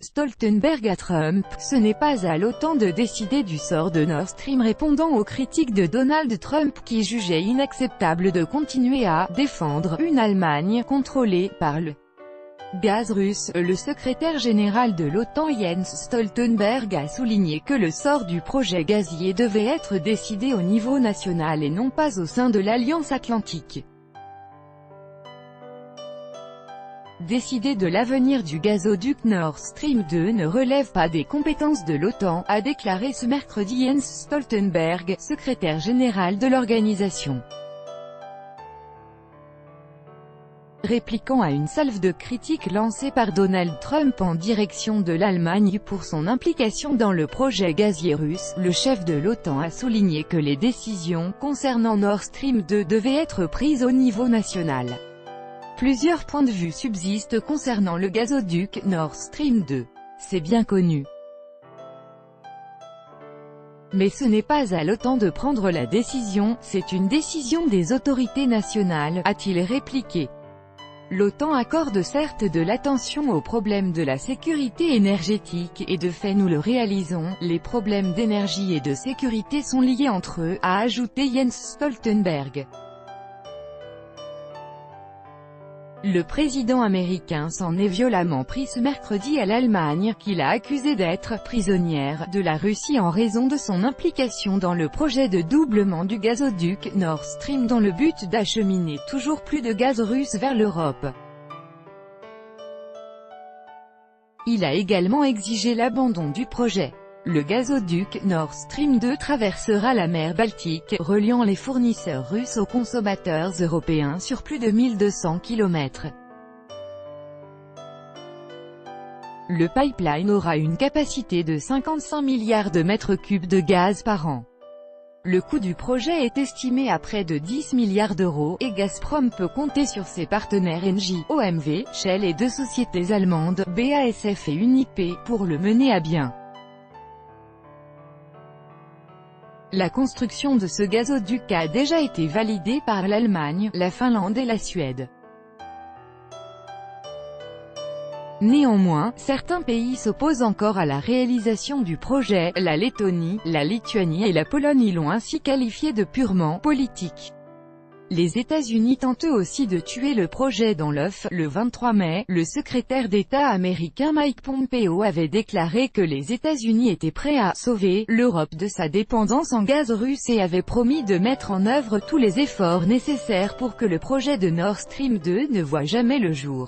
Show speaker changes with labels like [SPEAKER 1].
[SPEAKER 1] Stoltenberg à Trump, ce n'est pas à l'OTAN de décider du sort de Nord Stream, répondant aux critiques de Donald Trump qui jugeait inacceptable de continuer à défendre une Allemagne contrôlée par le gaz russe. Le secrétaire général de l'OTAN Jens Stoltenberg a souligné que le sort du projet gazier devait être décidé au niveau national et non pas au sein de l'Alliance Atlantique. Décider de l'avenir du gazoduc Nord Stream 2 ne relève pas des compétences de l'OTAN, a déclaré ce mercredi Jens Stoltenberg, secrétaire général de l'organisation. Répliquant à une salve de critiques lancée par Donald Trump en direction de l'Allemagne pour son implication dans le projet gazier russe, le chef de l'OTAN a souligné que les décisions concernant Nord Stream 2 devaient être prises au niveau national. Plusieurs points de vue subsistent concernant le gazoduc Nord Stream 2. C'est bien connu. Mais ce n'est pas à l'OTAN de prendre la décision, c'est une décision des autorités nationales, a-t-il répliqué. L'OTAN accorde certes de l'attention aux problèmes de la sécurité énergétique, et de fait nous le réalisons, les problèmes d'énergie et de sécurité sont liés entre eux, a ajouté Jens Stoltenberg. Le président américain s'en est violemment pris ce mercredi à l'Allemagne, qu'il a accusé d'être « prisonnière » de la Russie en raison de son implication dans le projet de doublement du gazoduc Nord Stream dans le but d'acheminer toujours plus de gaz russe vers l'Europe. Il a également exigé l'abandon du projet. Le gazoduc Nord Stream 2 traversera la mer Baltique, reliant les fournisseurs russes aux consommateurs européens sur plus de 1200 km. Le pipeline aura une capacité de 55 milliards de mètres cubes de gaz par an. Le coût du projet est estimé à près de 10 milliards d'euros, et Gazprom peut compter sur ses partenaires Engie, OMV, Shell et deux sociétés allemandes, BASF et Unipe, pour le mener à bien. La construction de ce gazoduc a déjà été validée par l'Allemagne, la Finlande et la Suède. Néanmoins, certains pays s'opposent encore à la réalisation du projet. La Lettonie, la Lituanie et la Pologne l'ont ainsi qualifié de purement politique. Les États-Unis tentent eux aussi de tuer le projet dans l'œuf. Le 23 mai, le secrétaire d'État américain Mike Pompeo avait déclaré que les États-Unis étaient prêts à « sauver » l'Europe de sa dépendance en gaz russe et avait promis de mettre en œuvre tous les efforts nécessaires pour que le projet de Nord Stream 2 ne voie jamais le jour.